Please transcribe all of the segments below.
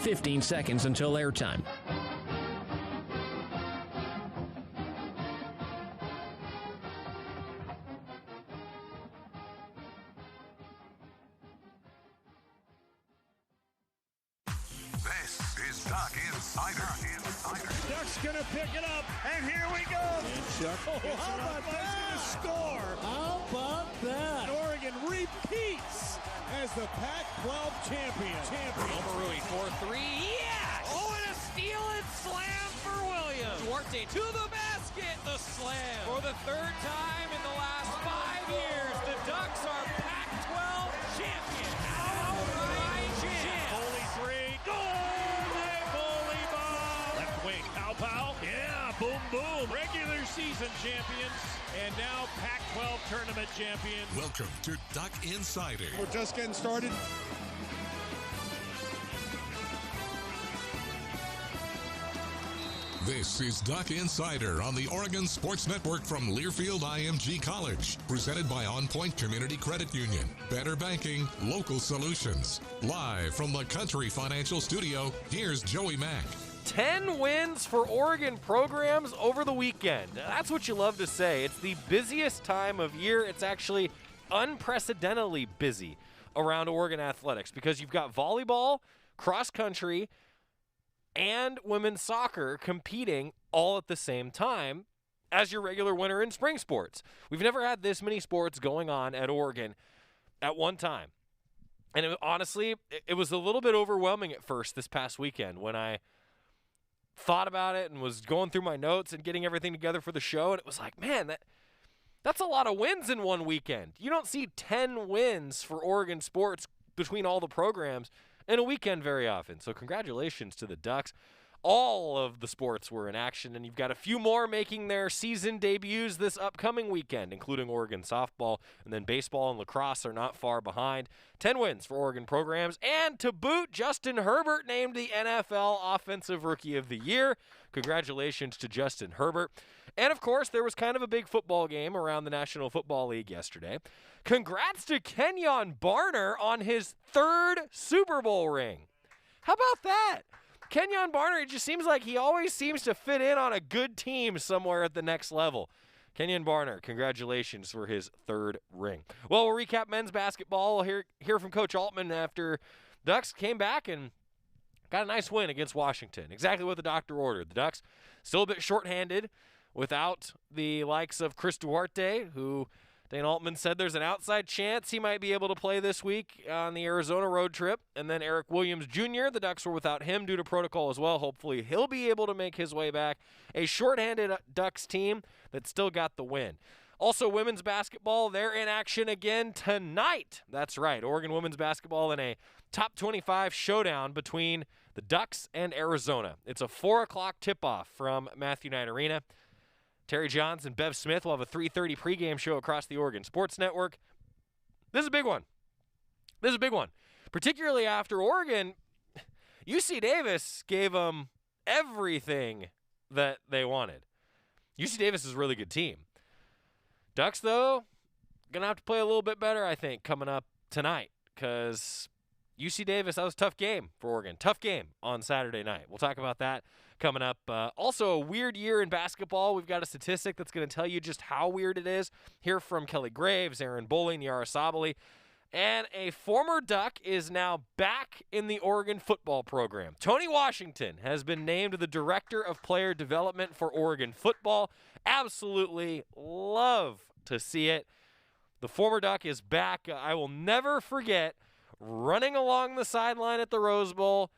15 seconds until airtime. This is Duck Insider. Duck's gonna pick it up, and here we go. How about that? Score. How about that? Oregon repeats as the Pac-12 champion. Omarui for three. Yes! Oh, and a steal and slam for Williams. Duarte to the basket. The slam. For the third time in the last 5 years, the Ducks are Pac-12 champions. Outright champs. Foley three. Goal! Foley ball. Left wing. Pow. Yeah, boom, boom. Regular season champions. And now Pac-12 tournament champions. Welcome to Duck Insider. We're just getting started. This is Duck Insider on the Oregon Sports Network from Learfield IMG College. Presented by On Point Community Credit Union. Better banking, local solutions. Live from the Country Financial Studio, here's Joey Mack. 10 wins for Oregon programs over the weekend. That's what you love to say. It's the busiest time of year. It's actually unprecedentedly busy around Oregon athletics because you've got volleyball, cross country, and women's soccer competing all at the same time as your regular winter and spring sports. We've never had this many sports going on at Oregon at one time. And honestly, it was a little bit overwhelming at first this past weekend when I thought about it and was going through my notes and getting everything together for the show, and it was like, man, that's a lot of wins in one weekend. You don't see 10 wins for Oregon sports between all the programs in a weekend very often. So congratulations to the Ducks. All of the sports were in action, and you've got a few more making their season debuts this upcoming weekend, including Oregon softball, and then baseball and lacrosse are not far behind. 10 wins for Oregon programs, and to boot, Justin Herbert named the NFL Offensive Rookie of the Year. Congratulations to Justin Herbert. And, of course, there was kind of a big football game around the National Football League yesterday. Congrats to Kenyon Barner on his 3rd Super Bowl ring. How about that? Kenyon Barner, it just seems like he always seems to fit in on a good team somewhere at the next level. Kenyon Barner, congratulations for his 3rd ring. Well, we'll recap men's basketball. We'll hear from Coach Altman after Ducks came back and got a nice win against Washington. Exactly what the doctor ordered. The Ducks still a bit shorthanded without the likes of Chris Duarte, who Dane Altman said there's an outside chance he might be able to play this week on the Arizona road trip. And then Eric Williams Jr., the Ducks were without him due to protocol as well. Hopefully he'll be able to make his way back. A shorthanded Ducks team that still got the win. Also, women's basketball, they're in action again tonight. That's right, Oregon women's basketball in a top 25 showdown between the Ducks and Arizona. It's a 4 o'clock tip-off from Matthew Knight Arena. Terry Johns and Bev Smith will have a 3:30 pregame show across the Oregon Sports Network. This is a big one. Particularly after Oregon, UC Davis gave them everything that they wanted. UC Davis is a really good team. Ducks, though, going to have to play a little bit better, I think, coming up tonight because UC Davis, that was a tough game for Oregon. Tough game on Saturday night. We'll talk about that coming up. Also, a weird year in basketball. We've got a statistic that's going to tell you just how weird it is. Hear from Kelly Graves, Aaron Bowling, Yara Sabali. And a former Duck is now back in the Oregon football program. Tony Washington has been named the Director of Player Development for Oregon football. Absolutely love to see it. The former Duck is back. I will never forget running along the sideline at the Rose Bowl,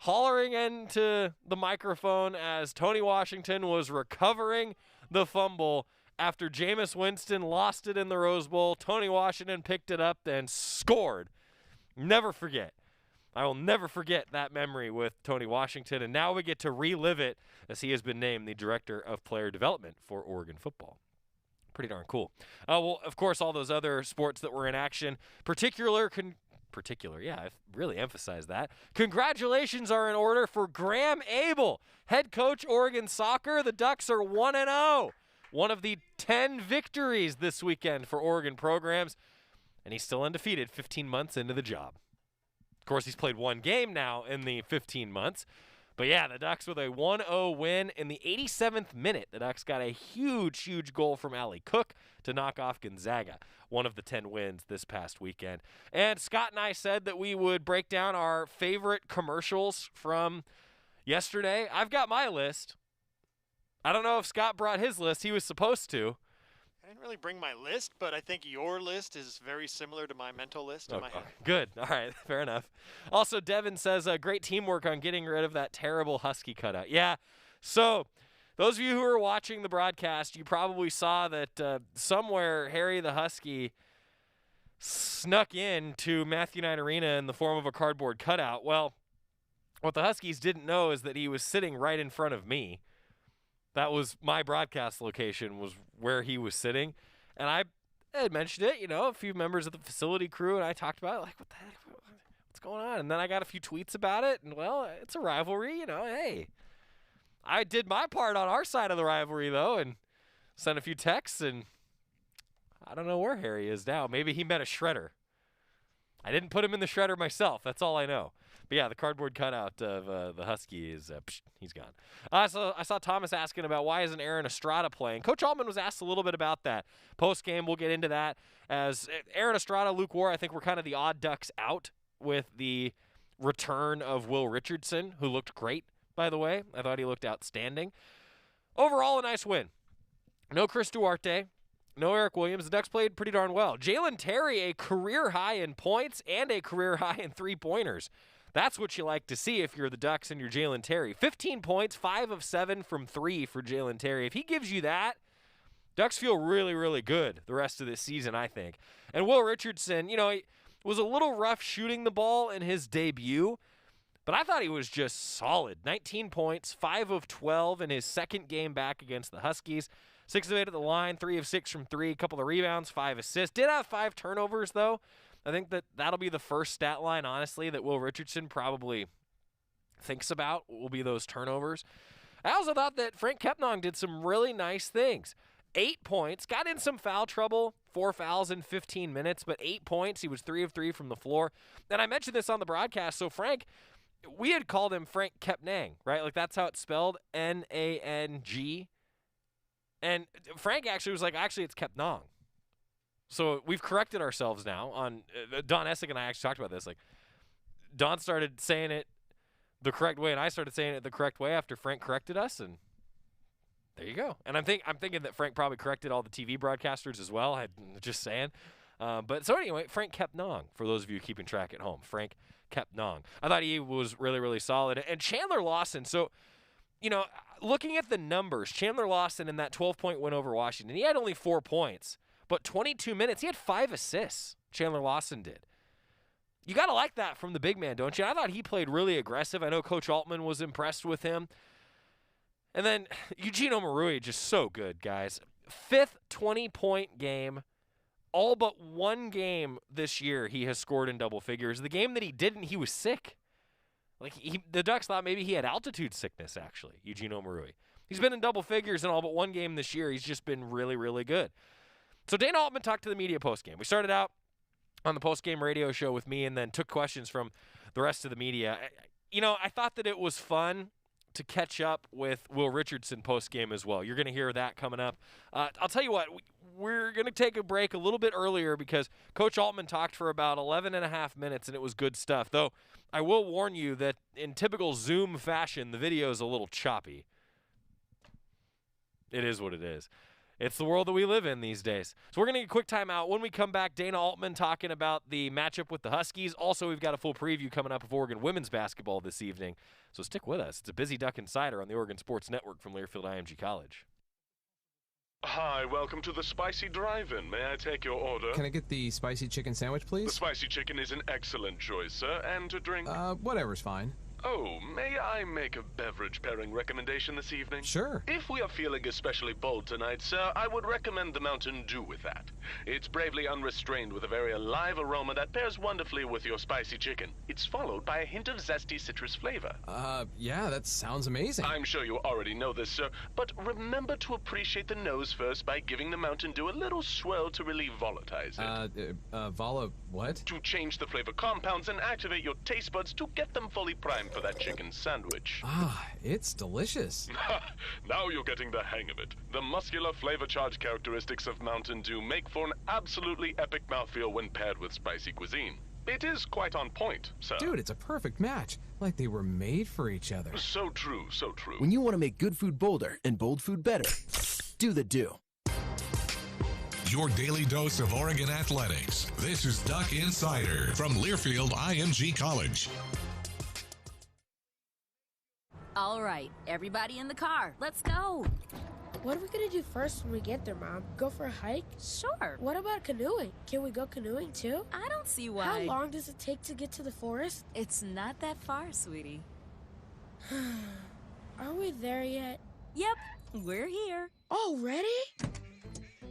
hollering into the microphone as Tony Washington was recovering the fumble after Jameis Winston lost it in the Rose Bowl. Tony Washington picked it up and scored. Never forget. I will never forget that memory with Tony Washington, and now we get to relive it as he has been named the Director of Player Development for Oregon football. Pretty darn cool. Well, of course, all those other sports that were in action, particular, yeah, I've really emphasized that. Congratulations are in order for Graham Abel, head coach Oregon soccer. The Ducks are 1-0. One of the 10 victories this weekend for Oregon programs, and he's still undefeated 15 months into the job. course, he's played one game now in the 15 months. But yeah, the Ducks with a 1-0 win in the 87th minute. The Ducks got a huge, huge goal from Ali Cook to knock off Gonzaga, one of the 10 wins this past weekend. And Scott and I said that we would break down our favorite commercials from yesterday. I've got my list. I don't know if Scott brought his list. He was supposed to. I didn't really bring my list, but I think your list is very similar to my mental list in my head. Good. All right. Fair enough. Also, Devin says great teamwork on getting rid of that terrible Husky cutout. Yeah. So those of you who are watching the broadcast, you probably saw that somewhere Harry the Husky snuck in to Matthew Knight Arena in the form of a cardboard cutout. Well, what the Huskies didn't know is that he was sitting right in front of me. That was my broadcast location, was where he was sitting. And I had mentioned it, a few members of the facility crew, and I talked about it, like, what the heck, what's going on? And then I got a few tweets about it, and, well, it's a rivalry, hey. I did my part on our side of the rivalry, though, and sent a few texts, and I don't know where Harry is now. Maybe he met a shredder. I didn't put him in the shredder myself. That's all I know. But yeah, the cardboard cutout of the Husky is he's gone. So I saw Thomas asking about why isn't Aaron Estrada playing. Coach Altman was asked a little bit about that. Post-game, we'll get into that. As Aaron Estrada, Luke War, I think we're kind of the odd ducks out with the return of Will Richardson, who looked great, by the way. I thought he looked outstanding. Overall, a nice win. No Chris Duarte. No Eric Williams. The Ducks played pretty darn well. Jalen Terry, a career high in points and a career high in three-pointers. That's what you like to see if you're the Ducks and you're Jalen Terry. 15 points, 5 of 7 from 3 for Jalen Terry. If he gives you that, Ducks feel really, really good the rest of this season, I think. And Will Richardson, he was a little rough shooting the ball in his debut, but I thought he was just solid. 19 points, 5 of 12 in his second game back against the Huskies. 6 of 8 at the line, 3 of 6 from 3, a couple of rebounds, 5 assists. Did have 5 turnovers, though. I think that'll be the first stat line, honestly, that Will Richardson probably thinks about will be those turnovers. I also thought that Frank Kepnong did some really nice things. 8 points, got in some foul trouble, 4 fouls in 15 minutes, but 8 points. He was 3 of 3 from the floor. And I mentioned this on the broadcast. So Frank, we had called him Frank Kepnang, right? Like that's how it's spelled, N-A-N-G. And Frank actually was like, actually, it's Kepnong. So we've corrected ourselves now on Don Essick and I actually talked about this. Like Don started saying it the correct way, and I started saying it the correct way after Frank corrected us, and there you go. And I'm thinking that Frank probably corrected all the TV broadcasters as well. I'm just saying. But so anyway, Frank Kepnong, for those of you keeping track at home, Frank Kepnong. I thought he was really, really solid. And Chandler Lawson, so looking at the numbers, Chandler Lawson in that 12-point win over Washington, he had only 4 points. But 22 minutes, he had 5 assists, Chandler Lawson did. You got to like that from the big man, don't you? I thought he played really aggressive. I know Coach Altman was impressed with him. And then Eugene Omarui, just so good, guys. 5th 20-point game. All but one game this year he has scored in double figures. The game that he didn't, he was sick. The Ducks thought maybe he had altitude sickness, actually, Eugene Omarui. He's been in double figures in all but one game this year. He's just been really, really good. So Dana Altman talked to the media postgame. We started out on the postgame radio show with me and then took questions from the rest of the media. I thought that it was fun to catch up with Will Richardson postgame as well. You're going to hear that coming up. I'll tell you what, we're going to take a break a little bit earlier because Coach Altman talked for about 11 and a half minutes, and it was good stuff. Though I will warn you that in typical Zoom fashion, the video is a little choppy. It is what it is. It's the world that we live in these days. So we're going to get a quick timeout. When we come back, Dana Altman talking about the matchup with the Huskies. Also, we've got a full preview coming up of Oregon women's basketball this evening. So stick with us. It's a busy Duck Insider on the Oregon Sports Network from Learfield IMG College. Hi, welcome to the Spicy Drive-In. May I take your order? Can I get the spicy chicken sandwich, please? The spicy chicken is an excellent choice, sir. And to drink? Whatever's fine. Oh, may I make a beverage pairing recommendation this evening? Sure. If we are feeling especially bold tonight, sir, I would recommend the Mountain Dew with that. It's bravely unrestrained with a very alive aroma that pairs wonderfully with your spicy chicken. It's followed by a hint of zesty citrus flavor. Yeah, that sounds amazing. I'm sure you already know this, sir, but remember to appreciate the nose first by giving the Mountain Dew a little swirl to relieve volatilize it. What? To change the flavor compounds and activate your taste buds to get them fully primed for that chicken sandwich. It's delicious. Now you're getting the hang of it. The muscular flavor charge characteristics of Mountain Dew make for an absolutely epic mouthfeel when paired with spicy cuisine. It is quite on point, sir. Dude, it's a perfect match. Like they were made for each other. So true, so true. When you want to make good food bolder and bold food better, do the Dew. Your daily dose of Oregon athletics. This is Duck Insider from Learfield IMG College. All right, everybody in the car. Let's go. What are we gonna do first when we get there, Mom? Go for a hike? Sure. What about canoeing? Can we go canoeing too? I don't see why. How long does it take to get to the forest? It's not that far, sweetie. Are we there yet? Yep, we're here. Already?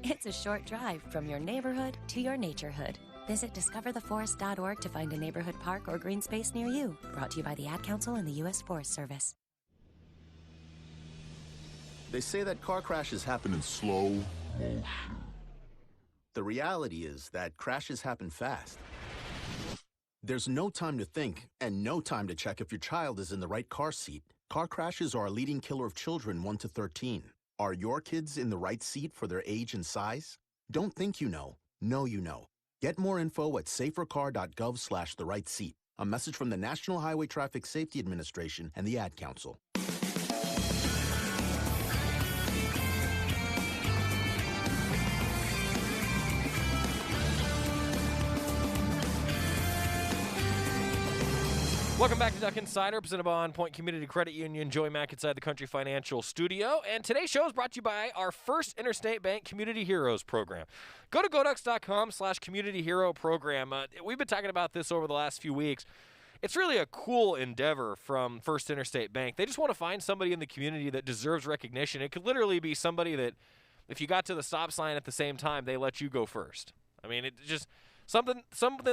It's a short drive from your neighborhood to your naturehood. Visit discovertheforest.org to find a neighborhood park or green space near you. Brought to you by the Ad Council and the U.S. Forest Service. They say that car crashes happen in slow motion. The reality is that crashes happen fast. There's no time to think and no time to check if your child is in the right car seat. Car crashes are a leading killer of children 1 to 13. Are your kids in the right seat for their age and size? Don't think you know. Know you know. Get more info at safercar.gov/the-right-seat. A message from the National Highway Traffic Safety Administration and the Ad Council. Welcome back to Duck Insider, presented by On Point Community Credit Union. Joey Mack inside the Country Financial Studio. And today's show is brought to you by our First Interstate Bank Community Heroes program. Go to goducks.com/Community Hero Program. We've been talking about this over the last few weeks. It's really a cool endeavor from First Interstate Bank. They just want to find somebody in the community that deserves recognition. It could literally be somebody that, if you got to the stop sign at the same time, they let you go first. I mean, it just... Something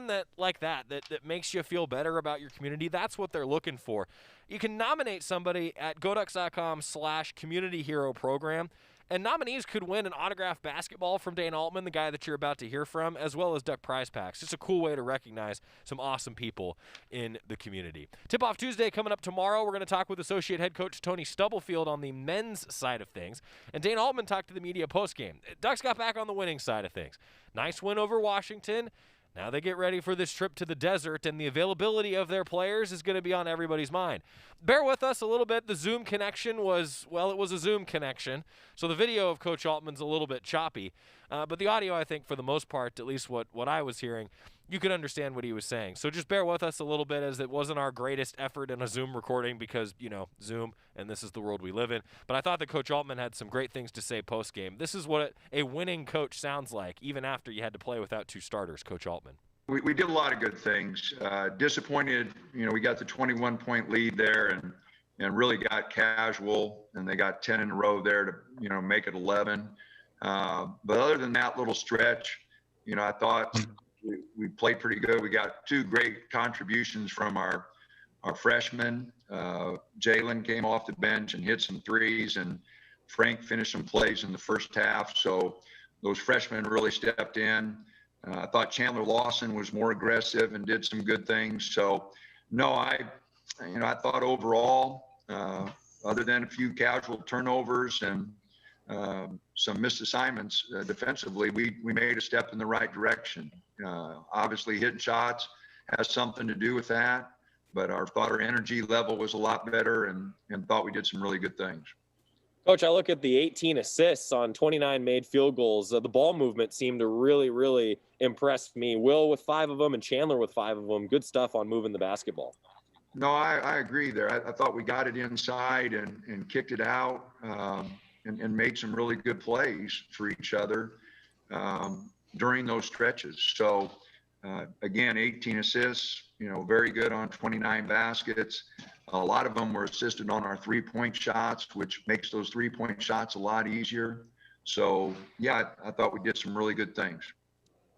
that like that makes you feel better about your community. That's what they're looking for. You can nominate somebody at goducks.com/Community Hero Program, and nominees could win an autographed basketball from Dane Altman, the guy that you're about to hear from, as well as Duck prize packs. It's a cool way to recognize some awesome people in the community. Tip-Off Tuesday coming up tomorrow. We're going to talk with Associate Head Coach Tony Stubblefield on the men's side of things, and Dane Altman talked to the media postgame. Ducks got back on the winning side of things. Nice win over Washington. Now they get ready for this trip to the desert, and the availability of their players is going to be on everybody's mind. Bear with us a little bit. The Zoom connection was a Zoom connection, so the video of Coach Altman's a little bit choppy. But the audio, I think, for the most part, at least what I was hearing, you could understand what he was saying. So just bear with us a little bit, as it wasn't our greatest effort in a Zoom recording because, Zoom, and this is the world we live in. But I thought that Coach Altman had some great things to say post-game. This is what a winning coach sounds like, even after you had to play without two starters, Coach Altman. We did a lot of good things. Disappointed, we got the 21-point lead there and really got casual, and they got 10 in a row there to, make it 11. But other than that little stretch, I thought we played pretty good. We got two great contributions from our freshmen. Jalen came off the bench and hit some threes, and Frank finished some plays in the first half. So those freshmen really stepped in. I thought Chandler Lawson was more aggressive and did some good things. So, no, I thought overall, other than a few casual turnovers and some missed assignments defensively, we made a step in the right direction. Obviously, hitting shots has something to do with that, but I thought our energy level was a lot better and thought we did some really good things. Coach, I look at the 18 assists on 29 made field goals. The ball movement seemed to really, really impress me. Will with 5 of them and Chandler with 5 of them. Good stuff on moving the basketball. No, I agree there. I thought we got it inside and kicked it out and made some really good plays for each other during those stretches. So, again, 18 assists, very good on 29 baskets. A lot of them were assisted on our 3-point shots, which makes those 3-point shots a lot easier. So, yeah, I thought we did some really good things.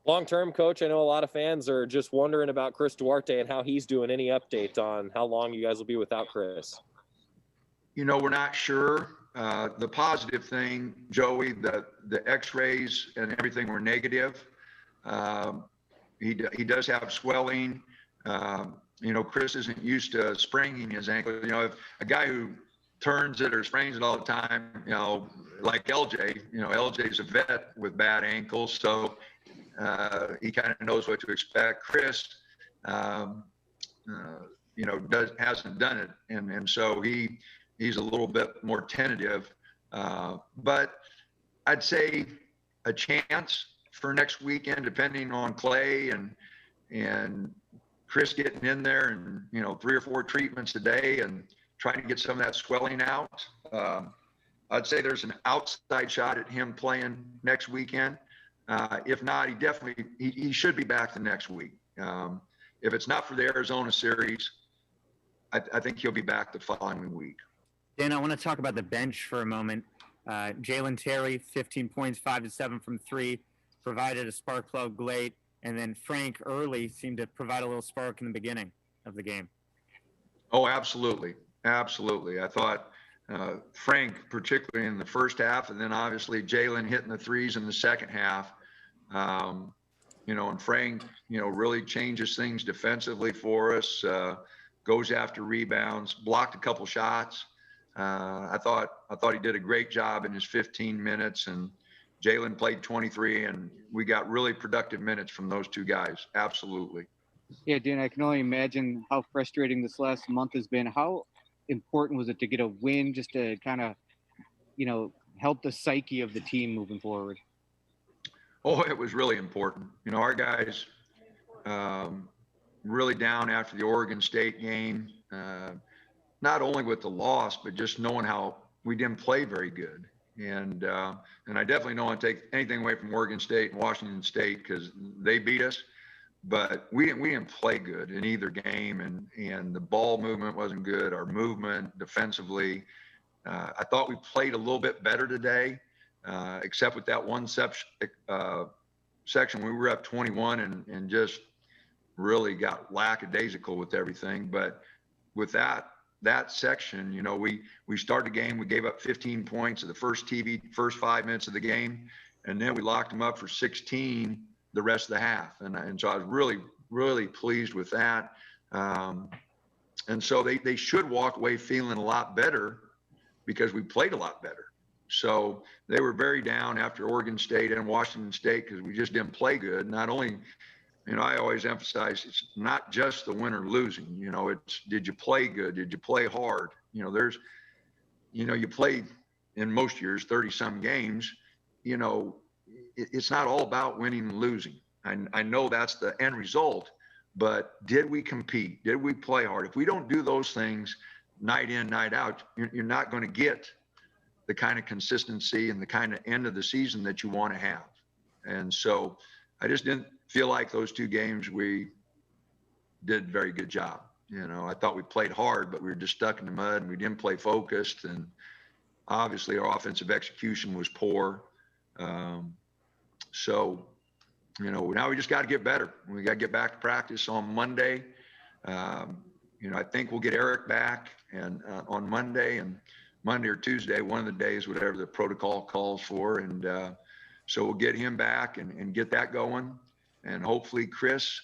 Long-term, Coach, I know a lot of fans are just wondering about Chris Duarte and how he's doing. Any update on how long you guys will be without Chris? You know, we're not sure. The positive thing, Joey, the x-rays and everything were negative. He does have swelling. You know, Chris isn't used to spraining his ankle. You know, if a guy who turns it or sprains it all the time, you know, like LJ, you know, LJ's a vet with bad ankles, so he kind of knows what to expect. Chris, you know, hasn't done it, and so he's a little bit more tentative. But I'd say a chance for next weekend, depending on Clay and Chris getting in there and, you know, 3 or 4 treatments a day and trying to get some of that swelling out. I'd say there's an outside shot at him playing next weekend. If not, he should be back the next week. If it's not for the Arizona series, I think he'll be back the following week. Dan, I want to talk about the bench for a moment. Jalen Terry, 15 points, 5 to 7 from 3, provided a spark plug late. And then Frank early seemed to provide a little spark in the beginning of the game. Oh, absolutely. Absolutely. I thought Frank, particularly in the first half, and then obviously Jalen hitting the threes in the second half. You know, and Frank, you know, really changes things defensively for us, goes after rebounds, blocked a couple shots. I thought he did a great job in his 15 minutes, and Jalen played 23, and we got really productive minutes from those two guys. Absolutely. Yeah, Dan, I can only imagine how frustrating this last month has been. How important was it to get a win just to kind of, you know, help the psyche of the team moving forward? Oh, it was really important. You know, our guys really down after the Oregon State game, not only with the loss, but just knowing how we didn't play very good. And I definitely don't want to take anything away from Oregon State and Washington State because they beat us, but we didn't play good in either game, and the ball movement wasn't good. Our movement defensively, I thought we played a little bit better today, except with that one section we were up 21 and just really got lackadaisical with everything. But with that section, you know, we started the game, we gave up 15 points in the first 5 minutes of the game, and then we locked them up for 16 the rest of the half. And so I was really, really pleased with that. And so they should walk away feeling a lot better because we played a lot better. So they were very down after Oregon State and Washington State because we just didn't play good. Not only, you know, I always emphasize it's not just the win or losing. You know, it's did you play good? Did you play hard? You know, you play in most years 30-some games. You know, it's not all about winning and losing. I know that's the end result, but did we compete? Did we play hard? If we don't do those things night in, night out, you're not going to get the kind of consistency and the kind of end of the season that you want to have. And so I just didn't feel like those 2 games we did a very good job. You know, I thought we played hard, but we were just stuck in the mud and we didn't play focused. And obviously our offensive execution was poor. So, you know, now we just got to get better. We got to get back to practice on Monday. You know, I think we'll get Eric back and on Monday or Tuesday, one of the days, whatever the protocol calls for. And so we'll get him back and get that going. And hopefully Chris,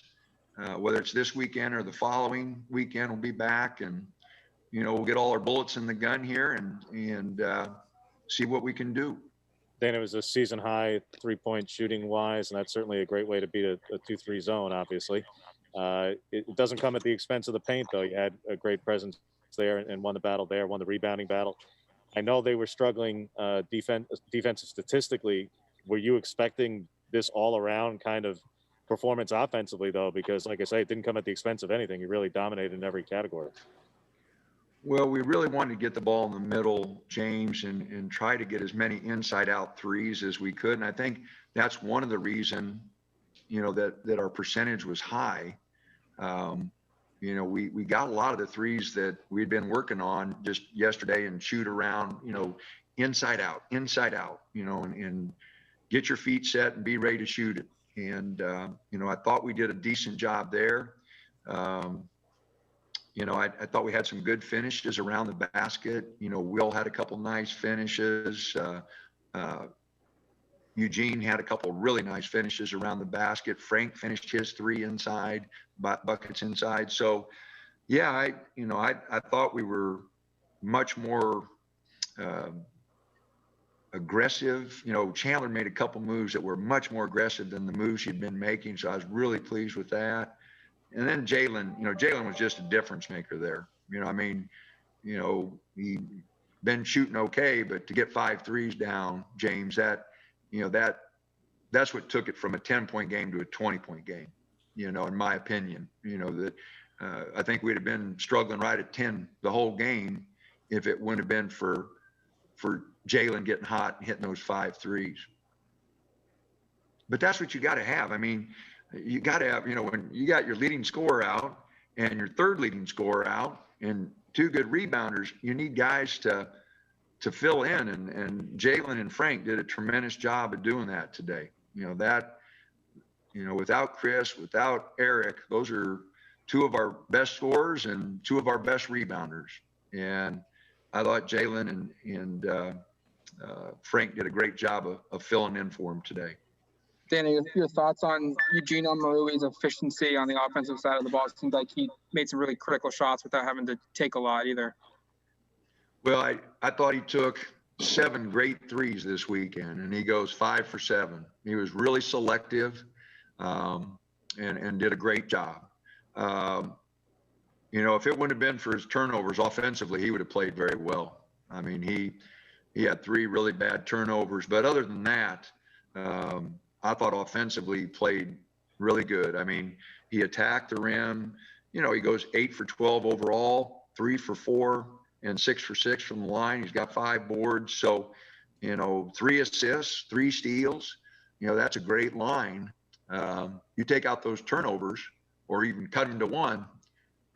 whether it's this weekend or the following weekend, will be back. And, you know, we'll get all our bullets in the gun here and see what we can do. Dan, it was a season high 3-point shooting wise, and that's certainly a great way to beat a 2-3 zone, obviously. It doesn't come at the expense of the paint, though. You had a great presence there and won the battle there, won the rebounding battle. I know they were struggling defensive statistically. Were you expecting this all around kind of performance offensively, though? Because, like I say, it didn't come at the expense of anything. You really dominated in every category. Well, we really wanted to get the ball in the middle, James, and try to get as many inside-out threes as we could. And I think that's one of the reasons, you know, that our percentage was high. we got a lot of the threes that we'd been working on just yesterday and shoot around, inside out, and get your feet set and be ready to shoot it. And, I thought we did a decent job there. I thought we had some good finishes around the basket. Will had a couple nice finishes. Eugene had a couple really nice finishes around the basket. Frank finished his 3 inside, buckets inside. So, yeah, I thought we were much more aggressive. Chandler made a couple moves that were much more aggressive than the moves she'd been making. So I was really pleased with that. And then Jalen was just a difference maker there. He been shooting okay, but to get 5 threes down, James, that's what took it from a 10-point game to a 20-point game, in my opinion. I think we'd have been struggling right at 10 the whole game if it wouldn't have been for Jalen getting hot and hitting those 5 threes. But that's what you got to have. You got to have, when you got your leading scorer out and your third leading scorer out and 2 good rebounders, you need guys to fill in. And Jalen and Frank did a tremendous job of doing that today. Without Chris, without Eric, those are 2 of our best scorers and 2 of our best rebounders. And I thought Jalen and Frank did a great job of filling in for him today. Danny, your thoughts on Eugene Omorui's efficiency on the offensive side of the ball? It seemed like he made some really critical shots without having to take a lot either. Well, I thought he took 7 great threes this weekend, and he goes 5 for 7. He was really selective and did a great job. If it wouldn't have been for his turnovers offensively, he would have played very well. He had 3 really bad turnovers, but other than that, I thought offensively he played really good. He attacked the rim. He goes 8 for 12 overall, 3 for 4, and 6 for 6 from the line. He's got 5 boards. So, 3 assists, 3 steals. That's a great line. You take out those turnovers or even cut them to 1,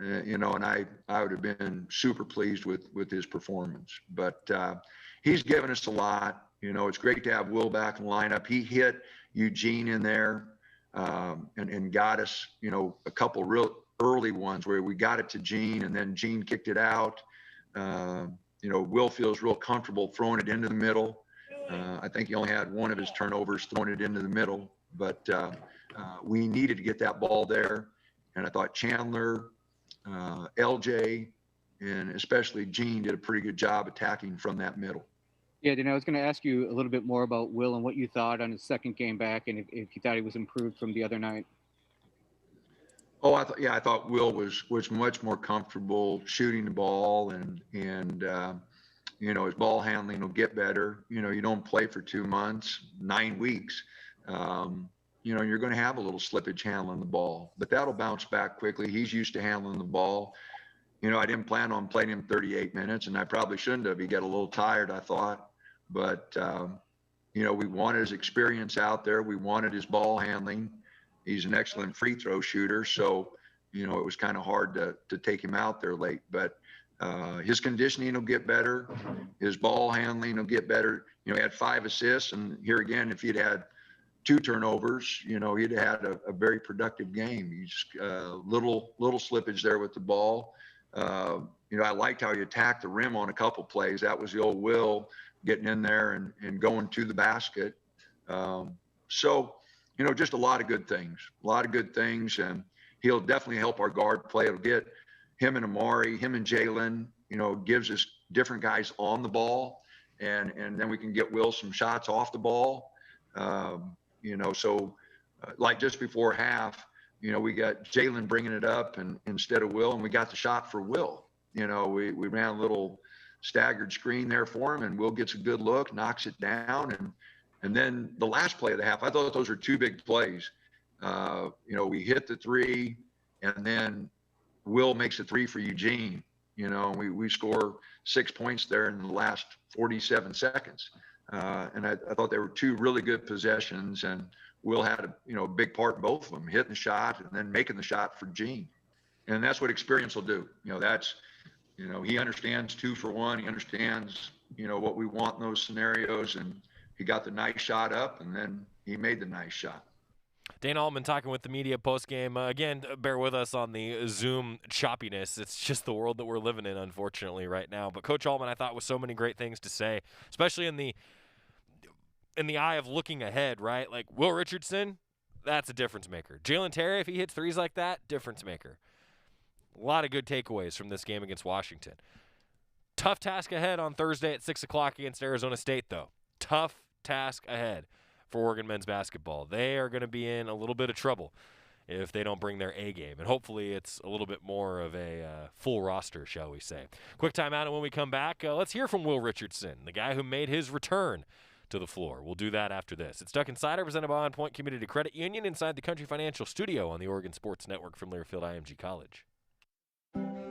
and I would have been super pleased with his performance. But he's given us a lot. It's great to have Will back in the lineup. He hit Eugene in there and got us, a couple real early ones where we got it to Gene and then Gene kicked it out. Will feels real comfortable throwing it into the middle. I think he only had 1 of his turnovers throwing it into the middle, but we needed to get that ball there. And I thought Chandler, LJ, and especially Gene did a pretty good job attacking from that middle. Yeah, Dan, I was going to ask you a little bit more about Will and what you thought on his second game back, and if you thought he was improved from the other night. Oh, I thought Will was much more comfortable shooting the ball, and his ball handling will get better. You don't play for 2 months, 9 weeks. You're going to have a little slippage handling the ball, but that'll bounce back quickly. He's used to handling the ball. I didn't plan on playing him 38 minutes, and I probably shouldn't have. He got a little tired, I thought. But, we wanted his experience out there. We wanted his ball handling. He's an excellent free throw shooter. So, it was kind of hard to take him out there late. But his conditioning will get better. His ball handling will get better. He had 5 assists. And here again, if he'd had 2 turnovers, he'd had a very productive game. He's little slippage there with the ball. I liked how he attacked the rim on a couple plays. That was the old Will getting in there and going to the basket. Just a lot of good things. And he'll definitely help our guard play. It'll get him and Amari, him and Jalen, gives us different guys on the ball. And then we can get Will some shots off the ball. Like just before half, we got Jalen bringing it up and instead of Will, and we got the shot for Will. We ran a little staggered screen there for him, and Will gets a good look, knocks it down, and then the last play of the half, I thought those were 2 big plays. We hit the 3, and then Will makes a 3 for Eugene. We score 6 points there in the last 47 seconds, and I thought they were 2 really good possessions, and Will had a big part in both of them, hitting the shot and then making the shot for Gene. And that's what experience will do. He understands 2 for 1. He understands, what we want in those scenarios. And he got the nice shot up, and then he made the nice shot. Dana Altman talking with the media post-game. Again, bear with us on the Zoom choppiness. It's just the world that we're living in, unfortunately, right now. But Coach Altman, I thought, with so many great things to say, especially in the eye of looking ahead, right? Like Will Richardson, that's a difference maker. Jalen Terry, if he hits threes like that, difference maker. A lot of good takeaways from this game against Washington. Tough task ahead on Thursday at 6 o'clock against Arizona State, though. Tough task ahead for Oregon men's basketball. They are going to be in a little bit of trouble if they don't bring their A game. And hopefully it's a little bit more of a full roster, shall we say. Quick timeout, and when we come back, let's hear from Will Richardson, the guy who made his return to the floor. We'll do that after this. It's Duck Insider, presented by On Point Community Credit Union, inside the Country Financial Studio on the Oregon Sports Network from Learfield IMG College.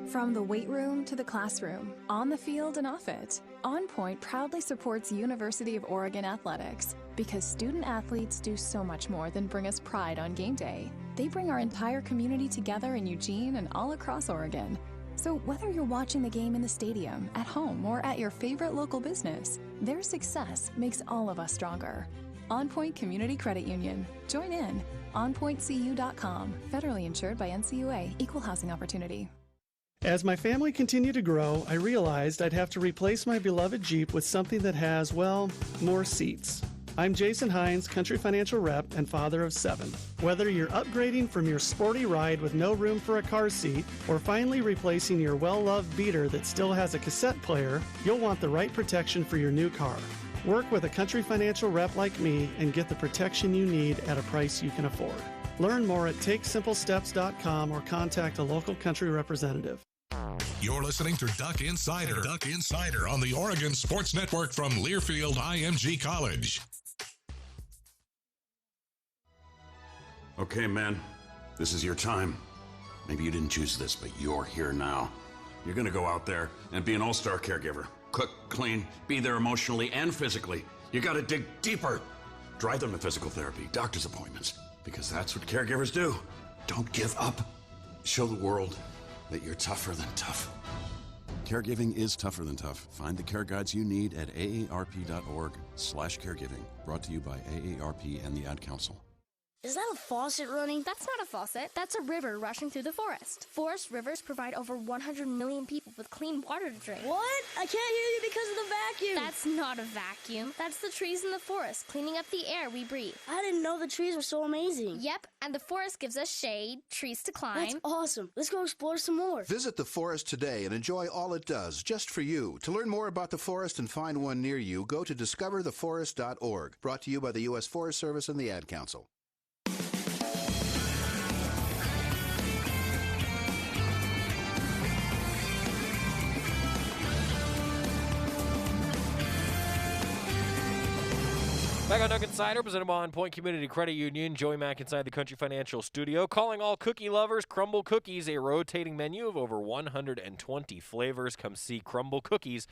From the weight room to the classroom, on the field and off it, On Point proudly supports University of Oregon athletics because student athletes do so much more than bring us pride on game day. They bring our entire community together in Eugene and all across Oregon. So whether you're watching the game in the stadium, at home, or at your favorite local business, their success makes all of us stronger. On Point Community Credit Union. Join in. OnPointCU.com. Federally insured by NCUA. Equal housing opportunity. As my family continued to grow, I realized I'd have to replace my beloved Jeep with something that has, well, more seats. I'm Jason Hines, Country Financial Rep and father of 7. Whether you're upgrading from your sporty ride with no room for a car seat or finally replacing your well-loved beater that still has a cassette player, you'll want the right protection for your new car. Work with a Country Financial Rep like me and get the protection you need at a price you can afford. Learn more at TakeSimpleSteps.com or contact a local Country representative. You're listening to Duck Insider. Duck Insider on the Oregon Sports Network from Learfield IMG College. Okay, man, this is your time. Maybe you didn't choose this, but you're here now. You're gonna go out there and be an all-star caregiver. Cook, clean, be there emotionally and physically. You gotta dig deeper. Drive them to physical therapy, doctor's appointments, because that's what caregivers do. Don't give up. Show the world that you're tougher than tough. Caregiving is tougher than tough. Find the care guides you need at aarp.org/caregiving. Brought to you by AARP and the Ad Council. Is that a faucet running? That's not a faucet. That's a river rushing through the forest. Forest rivers provide over 100 million people with clean water to drink. What? I can't hear you because of the vacuum. That's not a vacuum. That's the trees in the forest cleaning up the air we breathe. I didn't know the trees were so amazing. Yep, and the forest gives us shade, trees to climb. That's awesome. Let's go explore some more. Visit the forest today and enjoy all it does, just for you. To learn more about the forest and find one near you, go to discovertheforest.org. Brought to you by the U.S. Forest Service and the Ad Council. Back on Duck Insider, presented by On Point Community Credit Union. Joey Mack inside the Country Financial Studio. Calling all cookie lovers Crumble Cookies, a rotating menu of over 120 flavors. Come see Crumble Cookies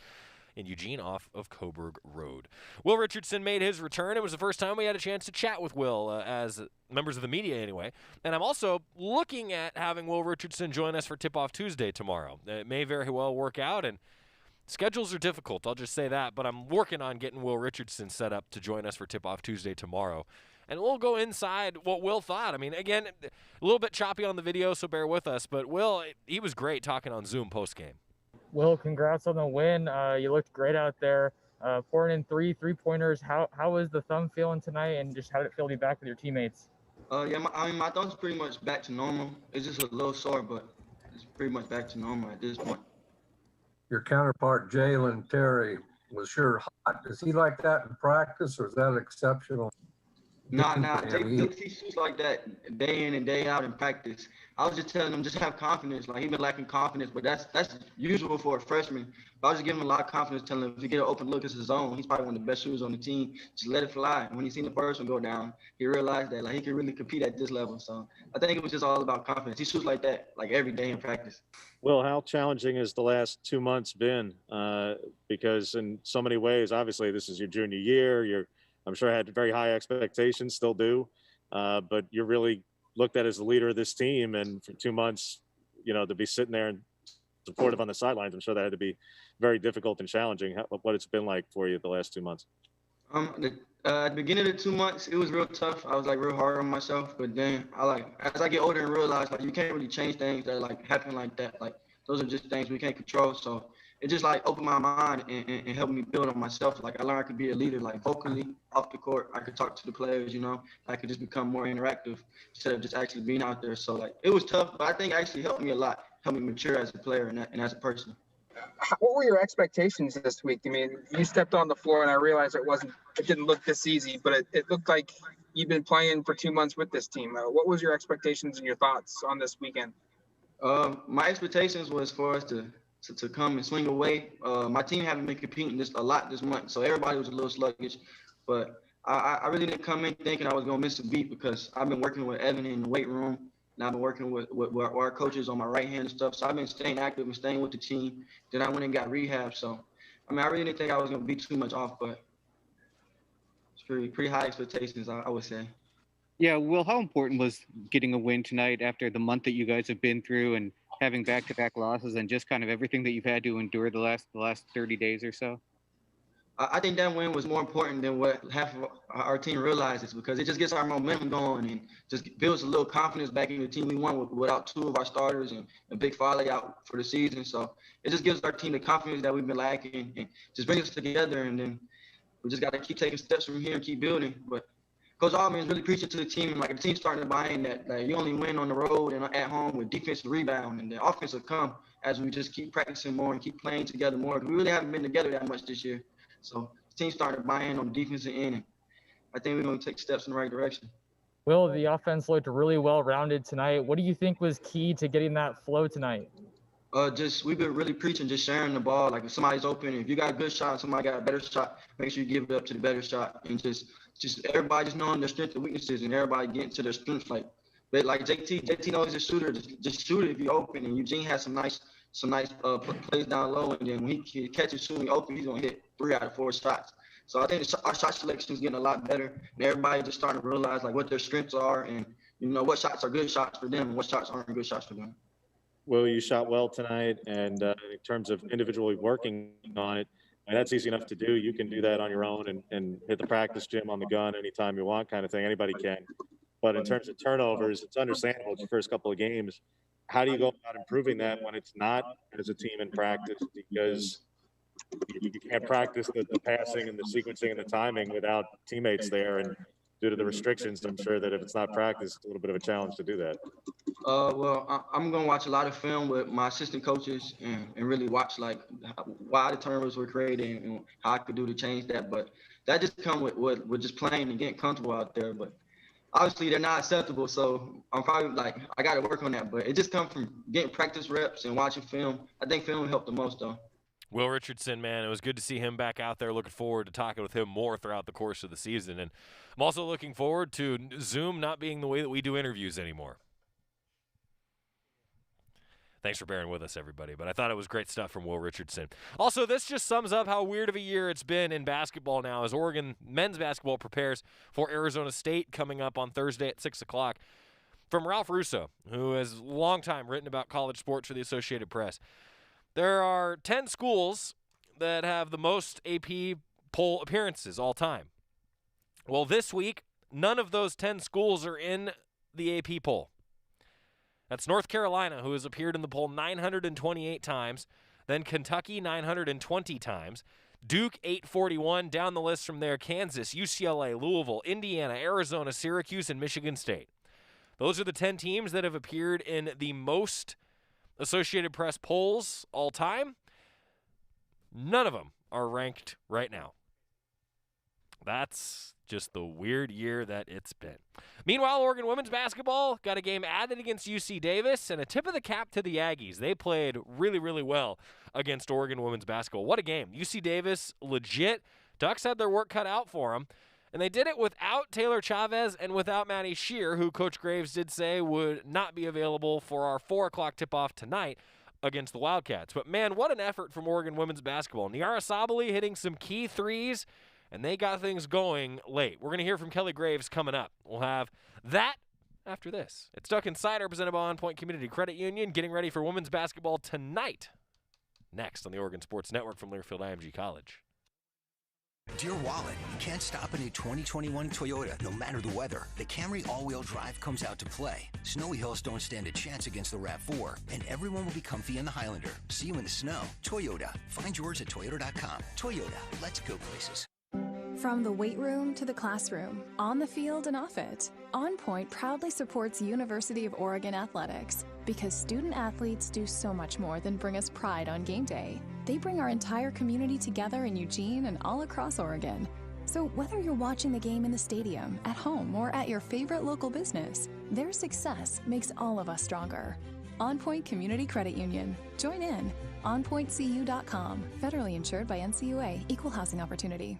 in Eugene off of Coburg Road. Will Richardson made his return. It was the first time we had a chance to chat with Will as members of the media anyway. And I'm also looking at having Will Richardson join us for Tip-Off Tuesday tomorrow. It may very well work out, and schedules are difficult, I'll just say that, but I'm working on getting Will Richardson set up to join us for Tip-Off Tuesday tomorrow. And we'll go inside what Will thought. I mean, again, a little bit choppy on the video, so bear with us. But Will, he was great talking on Zoom post-game. Will, congrats on the win. You looked great out there. 4 and 3 3-pointers. How was the thumb feeling tonight, and just how did it feel to be back with your teammates? My thumb's pretty much back to normal. It's just a little sore, but it's pretty much back to normal at this point. Your counterpart, Jalen Terry, was sure hot. Is he like that in practice, or is that exceptional? Nah. He shoots like that day in and day out in practice. I was just telling him just have confidence. Like, he been lacking confidence, but that's usual for a freshman. But I was just giving him a lot of confidence, telling him if you get an open look, it's his zone. He's probably one of the best shooters on the team. Just let it fly. And when he seen the first one go down, he realized that he can really compete at this level. So I think it was just all about confidence. He shoots like that every day in practice. Will, how challenging has the last 2 months been? Because in so many ways, obviously, this is your junior year. I'm sure I had very high expectations, still do. But you're really looked at as the leader of this team. And for 2 months, to be sitting there and supportive on the sidelines. I'm sure that had to be very difficult and challenging. What it's been like for you the last 2 months? At the beginning of the 2 months, it was real tough. I was like real hard on myself, but then as I get older and realize like you can't really change things that like happen like that. Like those are just things we can't control. So it just like opened my mind and helped me build on myself. Like I learned I could be a leader, like vocally off the court. I could talk to the players, I could just become more interactive instead of just actually being out there. So like it was tough, but I think it actually helped me a lot, helped me mature as a player and as a person. What were your expectations this week? I mean, you stepped on the floor and I realized it didn't look this easy, but it looked like you've been playing for 2 months with this team. What was your expectations and your thoughts on this weekend? My expectations was for us to come and swing away. My team haven't been competing a lot this month, so everybody was a little sluggish, but I really didn't come in thinking I was going to miss a beat because I've been working with Evan in the weight room. And I've been working with our coaches on my right hand and stuff. So I've been staying active and staying with the team. Then I went and got rehab. So, I mean, I really didn't think I was going to be too much off, but it's pretty high expectations, I would say. Yeah, Will, how important was getting a win tonight after the month that you guys have been through and having back-to-back losses and just kind of everything that you've had to endure the last 30 days or so? I think that win was more important than what half of our team realizes because it just gets our momentum going and just builds a little confidence back in the team. We won without 2 of our starters and a big Foley out for the season. So it just gives our team the confidence that we've been lacking and just brings us together. And then we just got to keep taking steps from here and keep building. But Coach Altman is really preaching to the team, and like the team's starting to buy in that like, you only win on the road and at home with defensive rebound, and the offense will come as we just keep practicing more and keep playing together more. We really haven't been together that much this year. So the team started to buy in on the defensive end, and I think we're going to take steps in the right direction. Will, the offense looked really well-rounded tonight. What do you think was key to getting that flow tonight? We've been really preaching, just sharing the ball. Like if somebody's open, if you got a good shot, somebody got a better shot, make sure you give it up to the better shot, and just everybody just knowing their strengths and weaknesses, and everybody getting to their strengths. Like JT knows he's a shooter. Just shoot it if you're open. And Eugene has some nice plays down low, and then when he catches shooting open, he's gonna hit 3 out of 4 shots. So I think our shot selection is getting a lot better, and everybody just starting to realize like what their strengths are, and what shots are good shots for them, and what shots aren't good shots for them. Well, you shot well tonight, and in terms of individually working on it, that's easy enough to do. You can do that on your own and hit the practice gym on the gun anytime you want, kind of thing. Anybody can. But in terms of turnovers, it's understandable it's the first couple of games. How do you go about improving that when it's not as a team in practice? Because you can't practice the passing and the sequencing and the timing without teammates there. And due to the restrictions, I'm sure that if it's not practice, it's a little bit of a challenge to do that. Well, I'm going to watch a lot of film with my assistant coaches and really watch like why the turnovers were created and how I could do to change that. But that just comes with just playing and getting comfortable out there. But obviously they're not acceptable, so I'm probably like I got to work on that. But it just comes from getting practice reps and watching film. I think film helped the most though. Will Richardson, man, it was good to see him back out there. Looking forward to talking with him more throughout the course of the season. And I'm also looking forward to Zoom not being the way that we do interviews anymore. Thanks for bearing with us, everybody. But I thought it was great stuff from Will Richardson. Also, this just sums up how weird of a year it's been in basketball now as Oregon men's basketball prepares for Arizona State coming up on Thursday at 6 o'clock. From Ralph Russo, who has a long time written about college sports for the Associated Press. There are 10 schools that have the most AP poll appearances all time. Well, this week, none of those 10 schools are in the AP poll. That's North Carolina, who has appeared in the poll 928 times, then Kentucky 920 times, Duke 841, down the list from there, Kansas, UCLA, Louisville, Indiana, Arizona, Syracuse, and Michigan State. Those are the 10 teams that have appeared in the most Associated Press polls all time. None of them are ranked right now. That's just the weird year that it's been. Meanwhile, Oregon women's basketball got a game added against UC Davis, and a tip of the cap to the Aggies. They played really, really well against Oregon women's basketball. What a game. UC Davis, legit. Ducks had their work cut out for them, and they did it without Taylor Chavez and without Maddie Shear, who Coach Graves did say would not be available for our 4 o'clock tip-off tonight against the Wildcats. But, man, what an effort from Oregon women's basketball. Niara Sabali hitting some key threes, and they got things going late. We're going to hear from Kelly Graves coming up. We'll have that after this. It's Duck Insider presented by On Point Community Credit Union, getting ready for women's basketball tonight. Next on the Oregon Sports Network from Learfield IMG College. Dear Wallet, you can't stop a new 2021 Toyota no matter the weather. The Camry all-wheel drive comes out to play. Snowy hills don't stand a chance against the RAV4, and everyone will be comfy in the Highlander. See you in the snow. Toyota. Find yours at toyota.com. Toyota. Let's go places. From the weight room to the classroom, on the field and off it, On Point proudly supports University of Oregon athletics because student athletes do so much more than bring us pride on game day. They bring our entire community together in Eugene and all across Oregon. So whether you're watching the game in the stadium, at home, or at your favorite local business, their success makes all of us stronger. On Point Community Credit Union. Join in. OnPointCU.com. Federally insured by NCUA. Equal housing opportunity.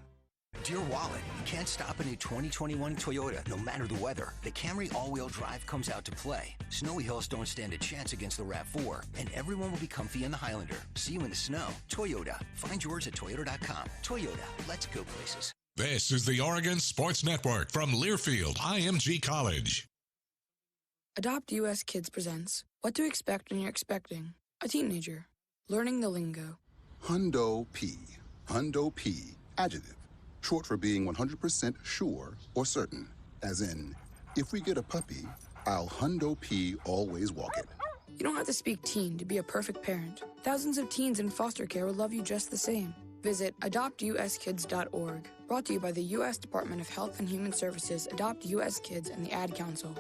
Dear Wallet, you can't stop a new 2021 Toyota no matter the weather. The Camry all-wheel drive comes out to play. Snowy hills don't stand a chance against the RAV4, and everyone will be comfy in the Highlander. See you in the snow. Toyota. Find yours at toyota.com. Toyota. Let's go places. This is the Oregon Sports Network from Learfield IMG College. Adopt US Kids presents What to Expect When You're Expecting a Teenager. Learning the lingo. Hundo P. Hundo P. Adjective. Short for being 100% sure or certain. As in, if we get a puppy, I'll Hundo P always walk it. You don't have to speak teen to be a perfect parent. Thousands of teens in foster care would love you just the same. Visit adoptuskids.org. Brought to you by the U.S. Department of Health and Human Services, Adopt U.S. Kids, and the Ad Council.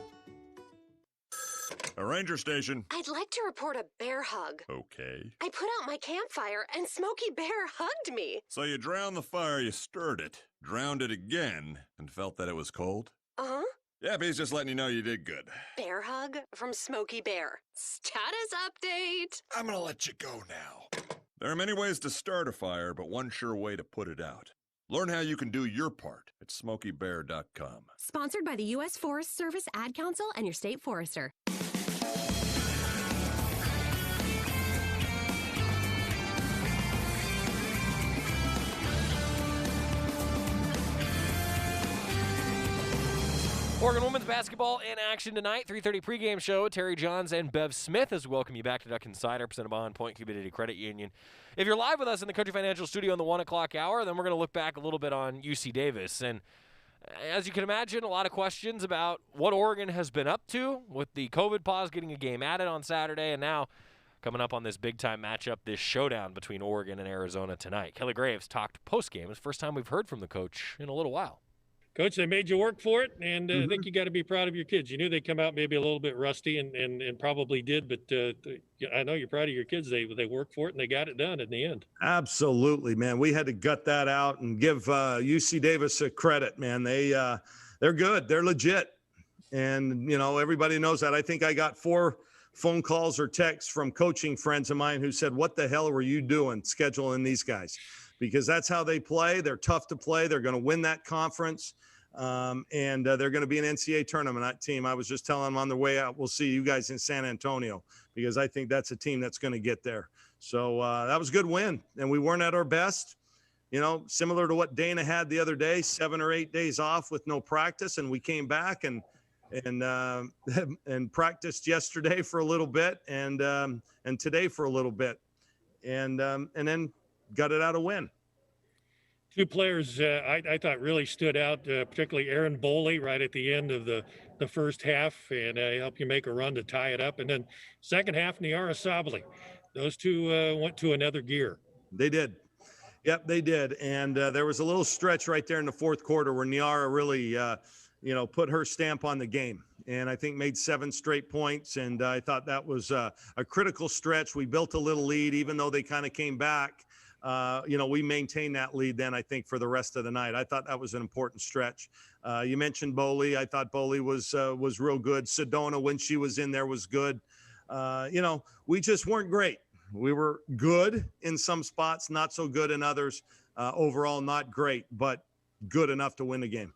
A ranger station. I'd like to report a bear hug. Okay. I put out my campfire and Smokey Bear hugged me. So you drowned the fire, you stirred it, drowned it again, and felt that it was cold? Uh-huh. Yeah, but he's just letting you know you did good. Bear hug from Smokey Bear. Status update. I'm gonna let you go now. There are many ways to start a fire, but one sure way to put it out. Learn how you can do your part at SmokeyBear.com. Sponsored by the U.S. Forest Service, Ad Council, and your state forester. Oregon women's basketball in action tonight. 3:30 pregame show. Terry Johns and Bev Smith as we welcome you back to Duck Insider, presented by On Point Community Credit Union. If you're live with us in the Country Financial Studio in the 1 o'clock hour, then we're going to look back a little bit on UC Davis. And as you can imagine, a lot of questions about what Oregon has been up to with the COVID pause, getting a game added on Saturday, and now coming up on this big-time matchup, this showdown between Oregon and Arizona tonight. Kelly Graves talked post-game. It's the first time we've heard from the coach in a little while. Coach, they made you work for it, and I think you got to be proud of your kids. You knew they'd come out maybe a little bit rusty, and probably did, but I know you're proud of your kids. They worked for it, and they got it done in the end. Absolutely, man. We had to gut that out and give UC Davis a credit, man. They're good. They're legit, and, you know, everybody knows that. I think I got 4 phone calls or texts from coaching friends of mine who said, what the hell were you doing scheduling these guys? Because that's how they play. They're tough to play. They're going to win that conference. And they're going to be an NCAA tournament team. I was just telling them on the way out, we'll see you guys in San Antonio, because I think that's a team that's going to get there. So that was a good win. And we weren't at our best, you know, similar to what Dana had the other day, 7 or 8 days off with no practice. And we came back and practiced yesterday for a little bit and today for a little bit. And then got it out a win. 2 players I thought really stood out, particularly Aaron Boley right at the end of the first half, and helped you make a run to tie it up. And then second half, Niara Sabali. Those 2 went to another gear. They did. Yep, they did. And there was a little stretch right there in the fourth quarter where Niara really, put her stamp on the game. And I think made 7 straight points. And I thought that was a critical stretch. We built a little lead, even though they kind of came back. We maintained that lead then, I think, for the rest of the night. I thought that was an important stretch. You mentioned Boley. I thought Boley was real good. Sedona, when she was in there, was good. We just weren't great. We were good in some spots, not so good in others. Overall, not great, but good enough to win the game.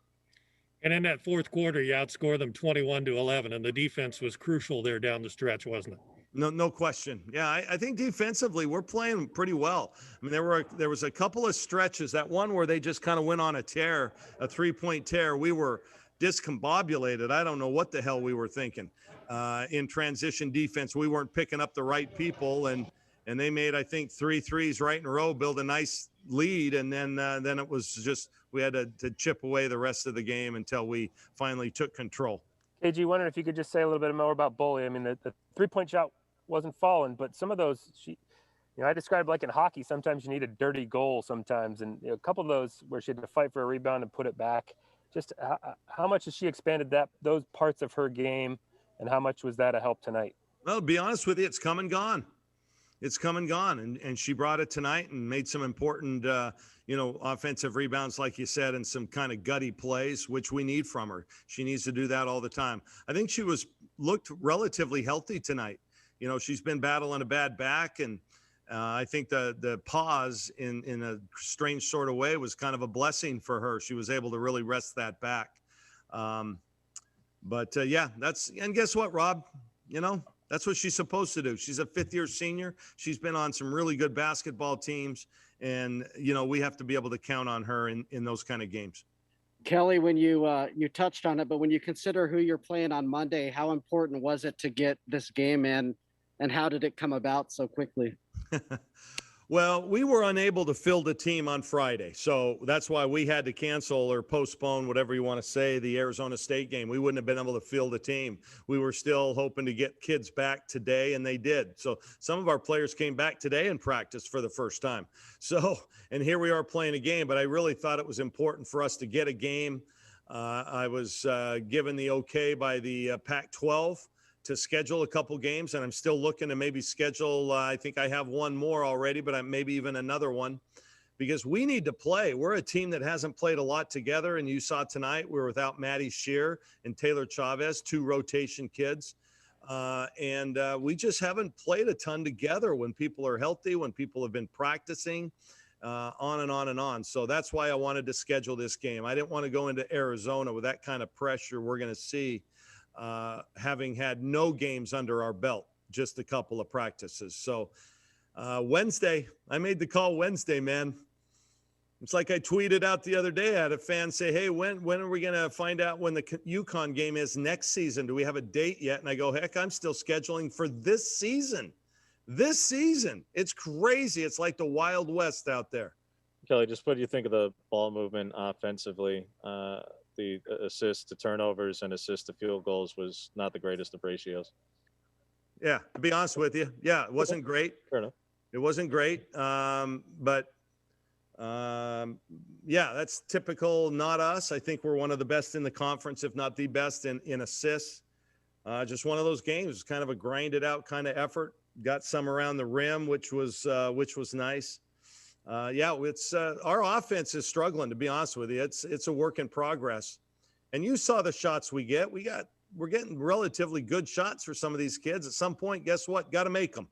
And in that fourth quarter, you outscored them 21-11, and the defense was crucial there down the stretch, wasn't it? No question. Yeah, I think defensively we're playing pretty well. I mean, there was a couple of stretches. That one where they just kind of went on a tear, a 3-point tear. We were discombobulated. I don't know what the hell we were thinking. In transition defense, we weren't picking up the right people, and they made, I think, 3 threes right in a row, build a nice lead, and then it was just we had to chip away the rest of the game until we finally took control. KG, wondering if you could just say a little bit more about Bully. I mean, the three-point shot wasn't falling, but some of those, I described like in hockey, sometimes you need a dirty goal sometimes, and a couple of those where she had to fight for a rebound and put it back. Just how much has she expanded those parts of her game, and how much was that a help tonight? Well, to be honest with you, it's come and gone. It's come and gone, and she brought it tonight and made some important, offensive rebounds, like you said, and some kind of gutty plays, which we need from her. She needs to do that all the time. I think she looked relatively healthy tonight. She's been battling a bad back, and I think the pause in a strange sort of way was kind of a blessing for her. She was able to really rest that back. And guess what, Rob? That's what she's supposed to do. She's a fifth-year senior. She's been on some really good basketball teams, and we have to be able to count on her in those kind of games. Kelly, when you touched on it, but when you consider who you're playing on Monday, how important was it to get this game in, and how did it come about so quickly? Well, we were unable to fill the team on Friday, so that's why we had to cancel or postpone, whatever you want to say, the Arizona State game. We wouldn't have been able to fill the team. We were still hoping to get kids back today, and they did. So some of our players came back today and practiced for the first time. So, and here we are playing a game, but I really thought it was important for us to get a game. I was given the okay by the Pac-12 to schedule a couple games, and I'm still looking to maybe schedule, I think I have one more already, but maybe even another one, because we need to play. We're a team that hasn't played a lot together, and you saw tonight we're without Maddie Shear and Taylor Chavez, 2 rotation kids, and we just haven't played a ton together when people are healthy, when people have been practicing, on and on and on. So that's why I wanted to schedule this game. I didn't want to go into Arizona with that kind of pressure we're going to see, having had no games under our belt, just a couple of practices. So Wednesday, I made the call Wednesday, man. It's like I tweeted out the other day. I had a fan say, hey, when are we going to find out when the UConn game is next season? Do we have a date yet? And I go, heck, I'm still scheduling for this season. This season. It's crazy. It's like the Wild West out there. Kelly, just what do you think of the ball movement offensively? The assist to turnovers and assist to field goals was not the greatest of ratios. Yeah, to be honest with you, yeah, it wasn't great. Fair enough. It wasn't great, but that's typical, not us. I think we're one of the best in the conference, if not the best in assists. Just one of those games, kind of a grinded out kind of effort. Got some around the rim, which was nice. It's our offense is struggling, to be honest with you. It's a work in progress. And you saw the shots we get. We're getting relatively good shots for some of these kids. At some point, guess what? Got to make them.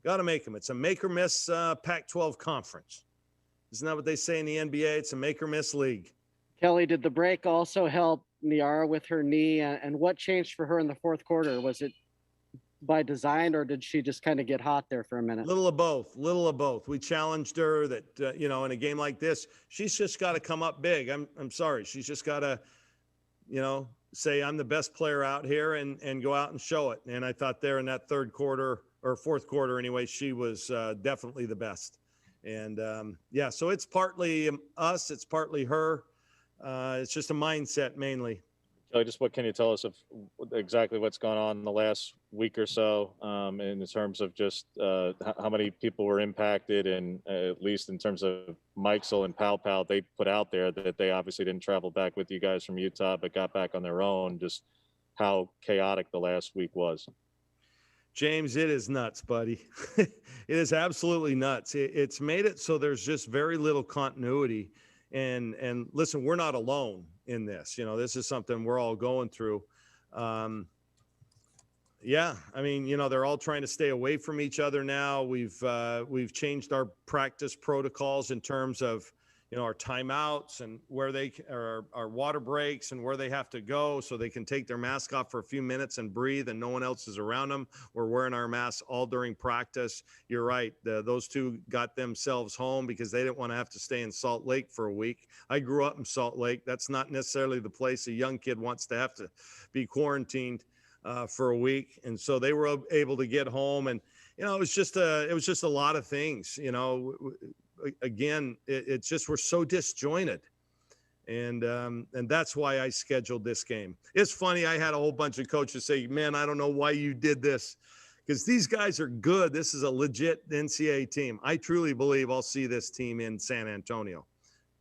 It's a make or miss Pac-12 conference. Isn't that what they say in the NBA? It's a make or miss league. Kelly, did the break also help Niara with her knee? And what changed for her in the fourth quarter? Was it by design, or did she just kind of get hot there for a minute? Little of both. We challenged her that, in a game like this, she's just got to come up big. I'm sorry. She's just got to, say I'm the best player out here and go out and show it. And I thought there in that third quarter or fourth quarter anyway, she was definitely the best. And so it's partly us, it's partly her. It's just a mindset mainly. Kelly, just what can you tell us of exactly what's gone on in the last week or so, in terms of just how many people were impacted, and at least in terms of Mikesell and Pau, they put out there that they obviously didn't travel back with you guys from Utah, but got back on their own. Just how chaotic the last week was. James, it is nuts, buddy. It is absolutely nuts. It's made it so there's just very little continuity. And listen, we're not alone in this. This is something we're all going through. They're all trying to stay away from each other now. We've changed our practice protocols in terms of, our timeouts and where they are, our water breaks and where they have to go so they can take their mask off for a few minutes and breathe and no one else is around them. We're wearing our masks all during practice. You're right. Those two got themselves home because they didn't want to have to stay in Salt Lake for a week. I grew up in Salt Lake. That's not necessarily the place a young kid wants to have to be quarantined for a week. And so they were able to get home, and, it was just a lot of things, again, it's just, we're so disjointed. And that's why I scheduled this game. It's funny. I had a whole bunch of coaches say, man, I don't know why you did this, because these guys are good. This is a legit NCAA team. I truly believe I'll see this team in San Antonio.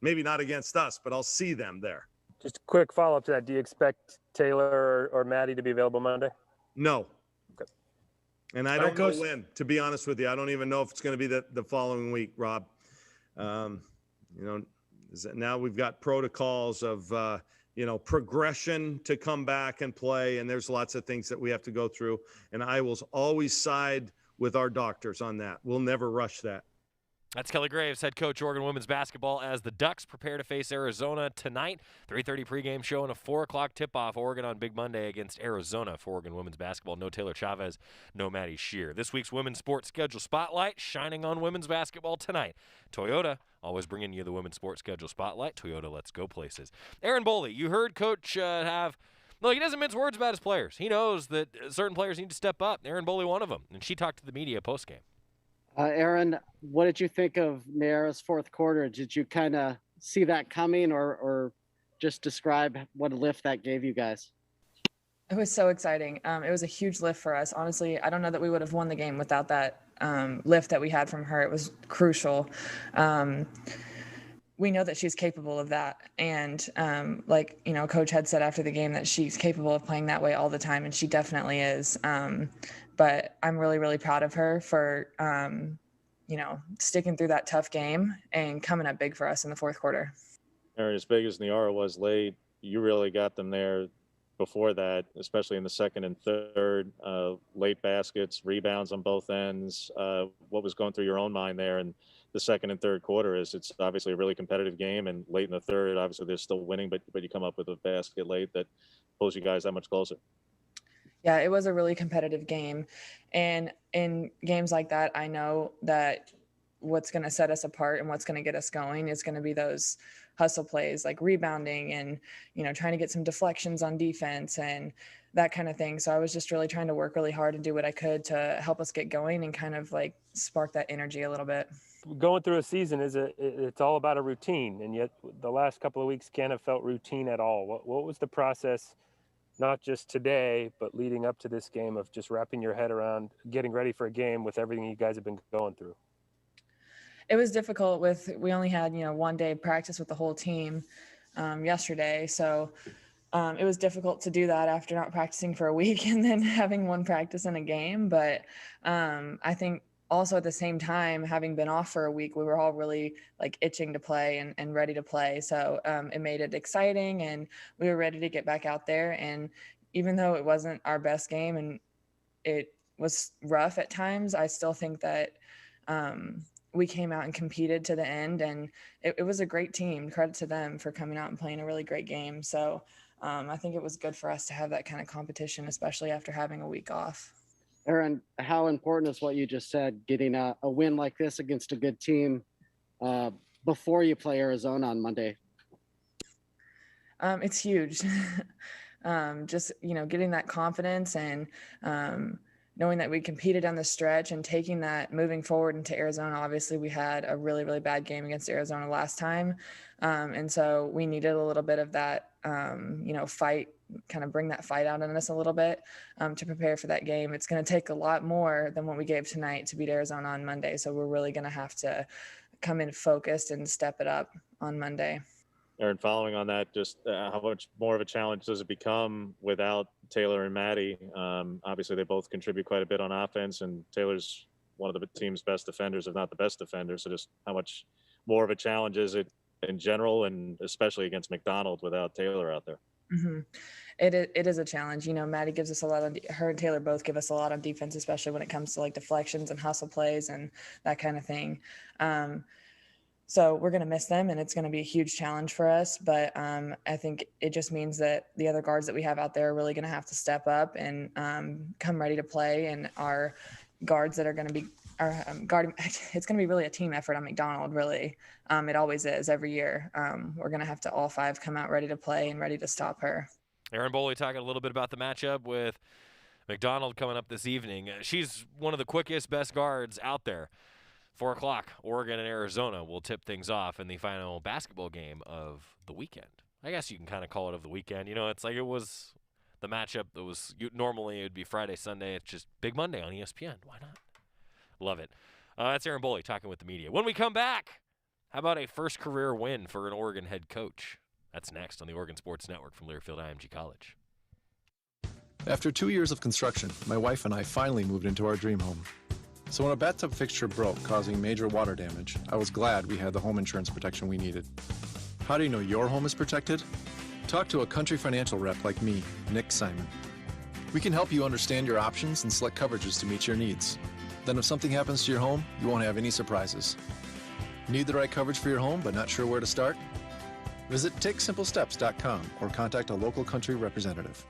Maybe not against us, but I'll see them there. Just a quick follow-up to that. Do you expect Taylor or Maddie to be available Monday? No. Okay. And I don't know when, to be honest with you. I don't even know if it's going to be the following week, Rob. Now we've got protocols of, progression to come back and play. And there's lots of things that we have to go through. And I will always side with our doctors on that. We'll never rush that. That's Kelly Graves, head coach Oregon women's basketball, as the Ducks prepare to face Arizona tonight. 3:30 pregame show and a 4 o'clock tip-off. Oregon on Big Monday against Arizona for Oregon women's basketball. No Taylor Chavez, no Maddie Shear. This week's women's sports schedule spotlight shining on women's basketball tonight. Toyota always bringing you the women's sports schedule spotlight. Toyota, let's go places. Aaron Boley, you heard Coach he doesn't mince words about his players. He knows that certain players need to step up. Aaron Boley, one of them, and she talked to the media postgame. Aaron, what did you think of Naira's fourth quarter? Did you kind of see that coming, or just describe what a lift that gave you guys? It was so exciting. It was a huge lift for us. Honestly, I don't know that we would have won the game without that lift that we had from her. It was crucial. We know that she's capable of that. And Coach had said after the game that she's capable of playing that way all the time, and she definitely is. But I'm really, really proud of her for, sticking through that tough game and coming up big for us in the fourth quarter. Aaron, as big as Niara was late, you really got them there before that, especially in the second and third, late baskets, rebounds on both ends. What was going through your own mind there in the second and third quarter? Is it's obviously a really competitive game, and late in the third, obviously they're still winning, but you come up with a basket late that pulls you guys that much closer. Yeah, it was a really competitive game. And in games like that, I know that what's going to set us apart and what's going to get us going is going to be those hustle plays, like rebounding and, trying to get some deflections on defense and that kind of thing. So I was just really trying to work really hard and do what I could to help us get going and kind of like spark that energy a little bit. Going through a season it's all about a routine, and yet the last couple of weeks can't have felt routine at all. What was the process, not just today, but leading up to this game, of just wrapping your head around getting ready for a game with everything you guys have been going through? It was difficult. We only had, 1 day of practice with the whole team yesterday. So it was difficult to do that after not practicing for a week and then having one practice in a game. But I think also at the same time, having been off for a week, we were all really like itching to play and ready to play. So it made it exciting, and we were ready to get back out there. And even though it wasn't our best game and it was rough at times, I still think that we came out and competed to the end, and it was a great team. Credit to them for coming out and playing a really great game. So I think it was good for us to have that kind of competition, especially after having a week off. Aaron, how important is what you just said, getting a win like this against a good team before you play Arizona on Monday? It's huge. Just, getting that confidence and knowing that we competed on the stretch and taking that moving forward into Arizona. Obviously, we had a really, really bad game against Arizona last time. And so we needed a little bit of that, fight, kind of bring that fight out in us a little bit to prepare for that game. It's going to take a lot more than what we gave tonight to beat Arizona on Monday. So we're really going to have to come in focused and step it up on Monday. Aaron, following on that, just how much more of a challenge does it become without Taylor and Maddie? Obviously, they both contribute quite a bit on offense, and Taylor's one of the team's best defenders, if not the best defender. So just how much more of a challenge is it in general, and especially against McDonald without Taylor out there? Mm-hmm. It is a challenge. Maddie gives us a lot her and Taylor both give us a lot on defense, especially when it comes to like deflections and hustle plays and that kind of thing. So we're going to miss them, and it's going to be a huge challenge for us. But I think it just means that the other guards that we have out there are really going to have to step up and come ready to play. And our guards that are going to be guarding, it's going to be really a team effort on McDonald, really. It always is every year. We're going to have to all 5 come out ready to play and ready to stop her. Erin Boley talking a little bit about the matchup with McDonald coming up this evening. She's one of the quickest, best guards out there. 4 o'clock, Oregon and Arizona will tip things off in the final basketball game of the weekend. I guess you can kind of call it of the weekend. You know, it's like it was the matchup that was normally it would be Friday, Sunday. It's just Big Monday on ESPN. Why not? Love it. That's Erin Boley talking with the media. When we come back, how about a first career win for an Oregon head coach? That's next on the Oregon Sports Network from Learfield IMG College. After 2 years of construction, my wife and I finally moved into our dream home. So when a bathtub fixture broke, causing major water damage, I was glad we had the home insurance protection we needed. How do you know your home is protected? Talk to a Country Financial rep like me, Nick Simon. We can help you understand your options and select coverages to meet your needs. Then if something happens to your home, you won't have any surprises. Need the right coverage for your home but not sure where to start? Visit TakeSimpleSteps.com or contact a local Country representative.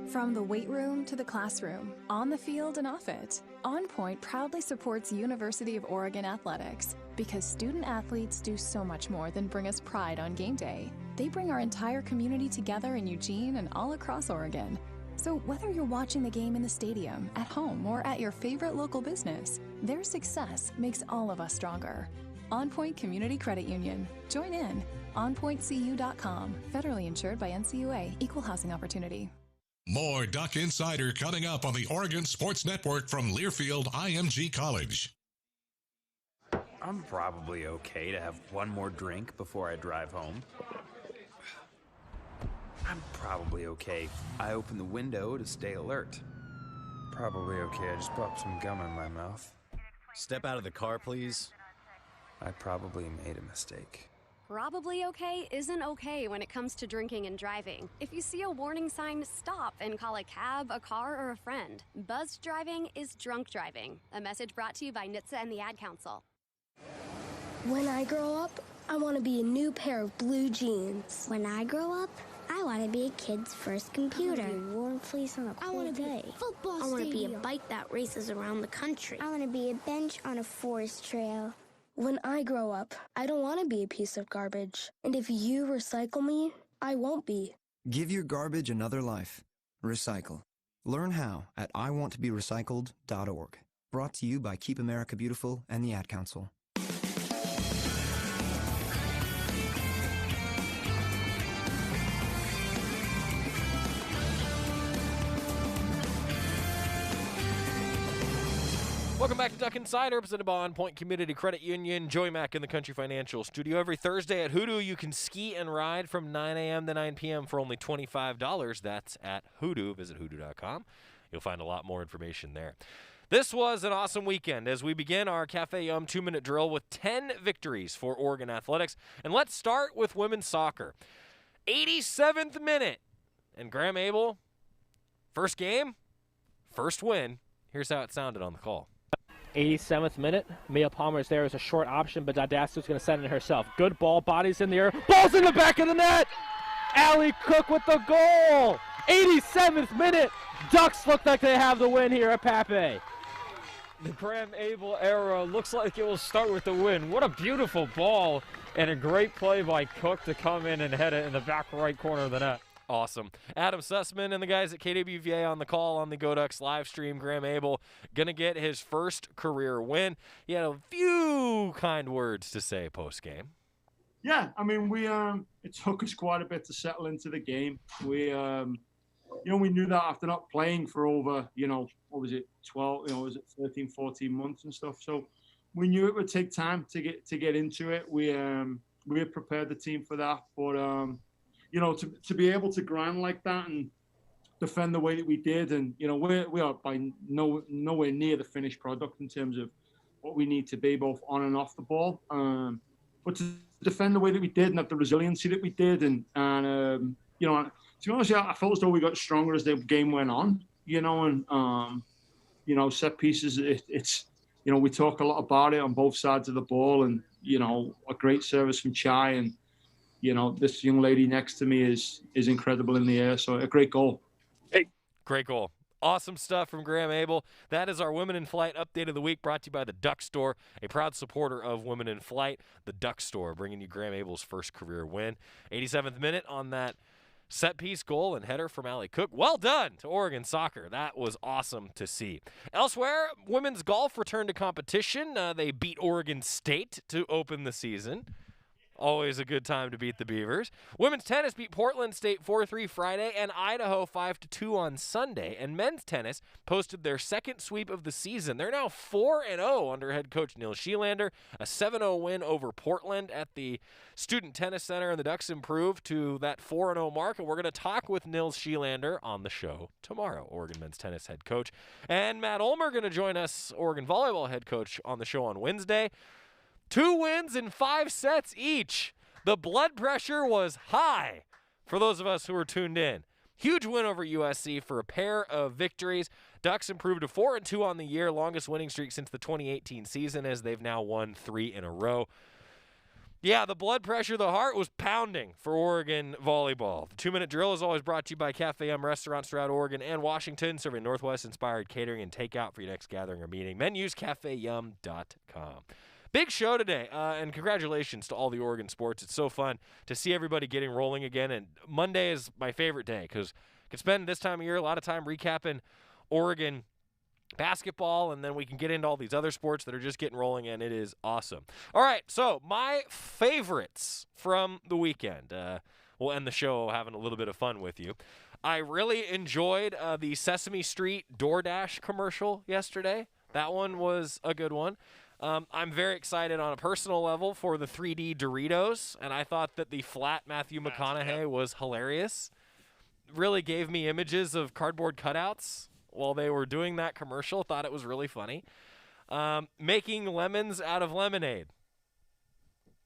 From the weight room to the classroom, on the field and off it, On Point proudly supports University of Oregon athletics because student athletes do so much more than bring us pride on game day. They bring our entire community together in Eugene and all across Oregon. So whether you're watching the game in the stadium, at home, or at your favorite local business, their success makes all of us stronger. On Point Community Credit Union. Join in. OnPointCU.com. Federally insured by NCUA. Equal housing opportunity. More Duck Insider coming up on the Oregon Sports Network from Learfield IMG College. I'm probably okay to have one more drink before I drive home. I'm probably okay. I open the window to stay alert. Probably okay. I just popped some gum in my mouth. Step out of the car, please. I probably made a mistake. Probably okay isn't okay when it comes to drinking and driving. If you see a warning sign, stop and call a cab, a car, or a friend. Buzzed driving is drunk driving. A message brought to you by NHTSA and the Ad Council. When I grow up, I want to be a new pair of blue jeans. When I grow up, I want to be a kid's first computer. I want to be a warm fleece on a cold day. Football I want to be a stadium. bike that races around the country. I want to be a bench on a forest trail. When I grow up, I don't want to be a piece of garbage. And if you recycle me, I won't be. Give your garbage another life. Recycle. Learn how at iwanttoberecycled.org. Brought to you by Keep America Beautiful and the Ad Council. Welcome back to Duck Insider, presented by On Point Community Credit Union. Joey Mack in the Country Financial Studio. Every Thursday at Hoodoo, you can ski and ride from 9 a.m. to 9 p.m. for only $25. That's at Hoodoo. Visit hoodoo.com. You'll find a lot more information there. This was an awesome weekend as we begin our Cafe Yum 2-minute drill with 10 victories for Oregon athletics. And let's start with women's soccer. 87th minute. And Graham Abel, first game, first win. Here's how it sounded on the call. 87th minute. Mia Palmer is there as a short option, but Dadastu's going to send it herself. Good ball, bodies in the air. Ball's in the back of the net. Allie Cook with the goal. 87th minute. Ducks look like they have the win here at Pape. The Graham Abel era looks like it will start with the win. What a beautiful ball and a great play by Cook to come in and head it in the back right corner of the net. Awesome. Adam Sussman and the guys at KWVA on the call on the Go Ducks live stream. Graham Abel going to get his first career win. He had a few kind words to say post-game. Yeah, I mean, it took us quite a bit to settle into the game. We knew that after not playing for over, 12, was it 13, 14 months and stuff. So we knew it would take time to get into it. We had prepared the team for that, but to be able to grind like that and defend the way that we did, and we are by nowhere near the finished product in terms of what we need to be both on and off the ball. But to defend the way that we did and have the resiliency that we did, and to be honest, I felt as though we got stronger as the game went on. Set pieces. It's we talk a lot about it on both sides of the ball, and a great service from Chai, and this young lady next to me is incredible in the air. So a great goal. Great goal. Awesome stuff from Graham Abel. That is our Women in Flight update of the week, brought to you by the Duck Store, a proud supporter of Women in Flight. The Duck Store, bringing you Graham Abel's first career win. 87th minute on that set-piece goal and header from Allie Cook. Well done to Oregon soccer. That was awesome to see. Elsewhere, women's golf returned to competition. They beat Oregon State to open the season. Always a good time to beat the Beavers. Women's tennis beat Portland State 4-3 Friday and Idaho 5-2 on Sunday. And men's tennis posted their second sweep of the season. They're now 4-0 under head coach Neil Schelander. A 7-0 win over Portland at the Student Tennis Center, and the Ducks improved to that 4-0 mark. And we're going to talk with Neil Schelander on the show tomorrow, Oregon men's tennis head coach. And Matt Ulmer going to join us, Oregon volleyball head coach, on the show on Wednesday. 2 wins in 5 sets each. The blood pressure was high for those of us who were tuned in. Huge win over USC for a pair of victories. Ducks improved to 4-2 on the year, longest winning streak since the 2018 season, as they've now won 3 in a row. Yeah, the blood pressure, the heart was pounding for Oregon volleyball. The 2-minute drill is always brought to you by Cafe Yum restaurants throughout Oregon and Washington, serving Northwest-inspired catering and takeout for your next gathering or meeting. Menus, cafeyum.com. Big show today, and congratulations to all the Oregon sports. It's so fun to see everybody getting rolling again, and Monday is my favorite day because I can spend this time of year a lot of time recapping Oregon basketball, and then we can get into all these other sports that are just getting rolling, and it is awesome. All right, so my favorites from the weekend. We'll end the show having a little bit of fun with you. I really enjoyed the Sesame Street DoorDash commercial yesterday. That one was a good one. I'm very excited on a personal level for the 3D Doritos, and I thought that the flat Matthew McConaughey was hilarious. Really gave me images of cardboard cutouts while they were doing that commercial. Thought it was really funny. Making lemons out of lemonade.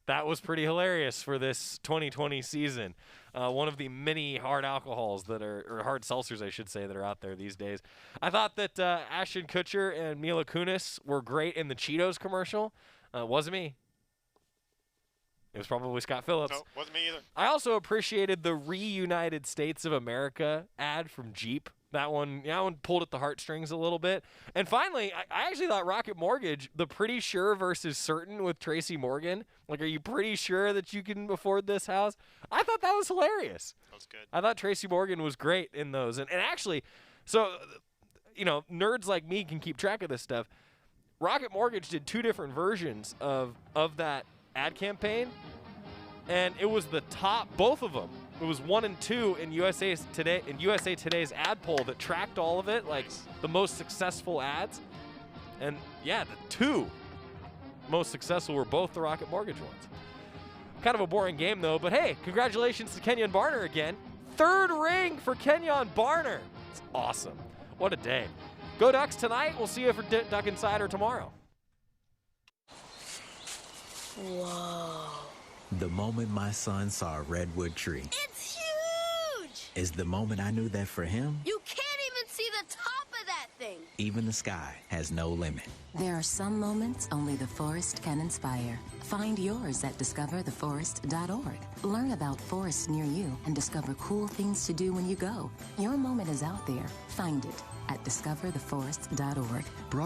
That was pretty hilarious for this 2020 season. One of the many hard alcohols that are, or hard seltzers, I should say, that are out there these days. I thought that Ashton Kutcher and Mila Kunis were great in the Cheetos commercial. Wasn't me. It was probably Scott Phillips. No, wasn't me either. I also appreciated the Reunited States of America ad from Jeep. That one pulled at the heartstrings a little bit. And finally, I actually thought Rocket Mortgage, the Pretty Sure versus Certain with Tracy Morgan. Like, are you pretty sure that you can afford this house? I thought that was hilarious. That was good. I thought Tracy Morgan was great in those. And actually, so, nerds like me can keep track of this stuff. Rocket Mortgage did 2 different versions of that ad campaign. And it was the top, both of them. It was 1 and 2 in USA Today's ad poll that tracked all of it, like the most successful ads. And yeah, the 2 most successful were both the Rocket Mortgage ones. Kind of a boring game though, but hey, congratulations to Kenyon Barner again. 3rd ring for Kenyon Barner. It's awesome. What a day. Go Ducks tonight. We'll see you for Duck Insider tomorrow. Whoa. The moment my son saw a redwood tree. It's huge! Is the moment I knew that for him, You can't even see the top of that thing. even the sky has no limit. There are some moments only the forest can inspire. Find yours at discovertheforest.org. Learn about forests near you and discover cool things to do when you go. Your moment is out there. Find it at discovertheforest.org.